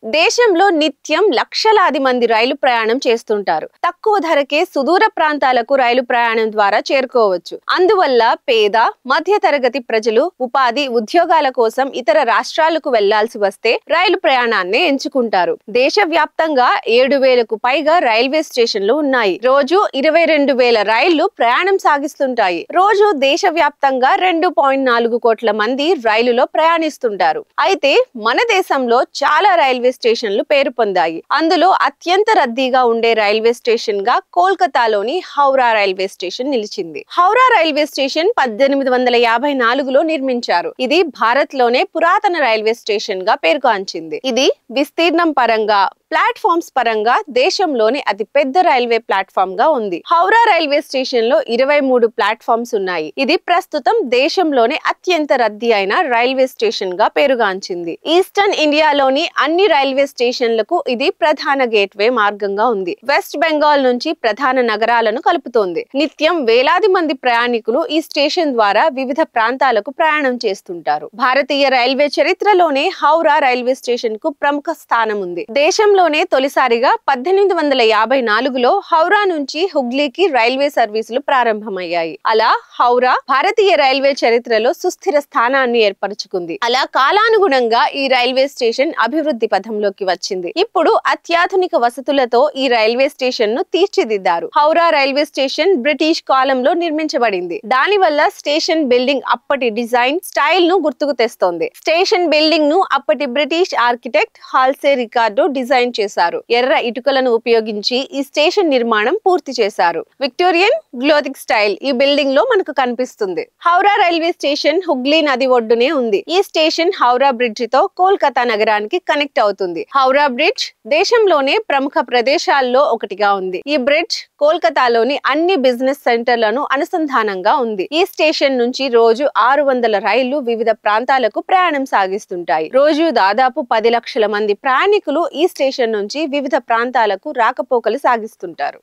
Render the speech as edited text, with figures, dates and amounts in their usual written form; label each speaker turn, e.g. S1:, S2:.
S1: దేశంలో నిత్యం లక్షలాది మంది రైలు ప్రయాణం చేస్తుంటారు. తక్కువ ధరకే సుదూర ప్రాంతాలకు రైలు ప్రయాణం ద్వారా చేరుకోవచ్చు. అందువల్ల పేద, మధ్య తరగతి ప్రజలు ఉపాధి, ఉద్యోగాల కోసం ఇతర రాష్ట్రాలకు వెళ్లాల్సి వస్తే రైలు ప్రయాణాన్ని ఎంచుకుంటారు. దేశవ్యాప్తంగా 7,000కు పైగా రైల్వే స్టేషన్లు ఉన్నాయి. రోజు 22,000 రైళ్లు ప్రయాణం సాగిస్తుంటాయి. రోజు దేశవ్యాప్తంగా 2.4 కోట్ల మంది రైలులో ప్రయాణిస్తుంటారు. అయితే మన దేశంలో చాలా రైల్వే స్టేషన్లు పేరు పొందాయి. అందులో అత్యంత రద్దీగా ఉండే రైల్వే స్టేషన్ గా కోల్కతాలోని హౌరా రైల్వే స్టేషన్ నిలిచింది. హౌరా రైల్వే స్టేషన్ 1854లో నిర్మించారు. ఇది భారత్ లోనే పురాతన రైల్వే స్టేషన్ గా పేరుగాంచింది. ఇది విస్తీర్ణం పరంగా, ప్లాట్ఫామ్స్ పరంగా దేశంలోని అతి పెద్ద రైల్వే ప్లాట్ఫామ్ గా ఉంది. హౌరా రైల్వే స్టేషన్ లో 23 ప్లాట్ఫామ్స్ ఉన్నాయి. ఇది ప్రస్తుతం దేశంలోనే అత్యంత రద్దీ అయిన రైల్వే స్టేషన్ గా పేరుగాంచింది. ఈస్టర్న్ ఇండియాలోని అన్ని రైల్వే స్టేషన్లకు ఇది ప్రధాన గేట్వే మార్గంగా ఉంది. వెస్ట్ బెంగాల్ నుంచి ప్రధాన నగరాలను కలుపుతోంది. నిత్యం వేలాది మంది ప్రయాణికులు ఈ స్టేషన్ ద్వారా వివిధ ప్రాంతాలకు ప్రయాణం చేస్తుంటారు. భారతీయ రైల్వే చరిత్రలోనే హౌరా రైల్వే స్టేషన్ కు ప్రముఖ స్థానం ఉంది. దేశంలోనే తొలిసారిగా 1854లో హౌరా నుంచి హుగ్లీకి రైల్వే సర్వీసులు ప్రారంభమయ్యాయి. అలా హౌరా భారతీయ రైల్వే చరిత్రలో సుస్థిర స్థానాన్ని ఏర్పరచుకుంది. అలా కాలానుగుణంగా ఈ రైల్వే స్టేషన్ అభివృద్ధి పథంలోకి వచ్చింది. ఇప్పుడు అత్యాధునిక వసతులతో ఈ రైల్వే స్టేషన్ ను తీర్చిదిద్దారు. హౌరా రైల్వే స్టేషన్ బ్రిటిష్ కాలంలో నిర్మించబడింది. దాని వల్ల స్టేషన్ బిల్డింగ్ అప్పటి డిజైన్ స్టైల్ ను గుర్తుకు తెస్తోంది. స్టేషన్ బిల్డింగ్ ను అప్పటి British architect Halsey Ricardo design చేశారు. ఎర్ర ఇటుకలను ఉపయోగించి ఈ స్టేషన్ నిర్మాణం పూర్తి చేశారు. విక్టోరియన్ గ్లోథిక్ స్టైల్ ఈ బిల్డింగ్ లో మనకు కనిపిస్తుంది. హౌరా రైల్వే స్టేషన్ హుగ్లీ నది ఒడ్డునే ఉంది. ఈ స్టేషన్ హౌరా బ్రిడ్జి తో కోల్కతా నగరానికి కనెక్ట్ అవుతుంది. హౌరా బ్రిడ్జ్ దేశంలోనే ప్రముఖ ప్రదేశాల్లో ఒకటిగా ఉంది. ఈ బ్రిడ్జ్ కోల్కతాలోని అన్ని బిజినెస్ సెంటర్లను అనుసంధానంగా ఉంది. ఈ స్టేషన్ నుంచి రోజు 600 రైళ్లు వివిధ ప్రాంతాలకు ప్రయాణం సాగిస్తుంటాయి. రోజు దాదాపు 10 లక్షల మంది ప్రయాణికులు ఈ స్టేషన్ నుంచి వివిధ ప్రాంతాలకు రాకపోకలు సాగిస్తుంటారు.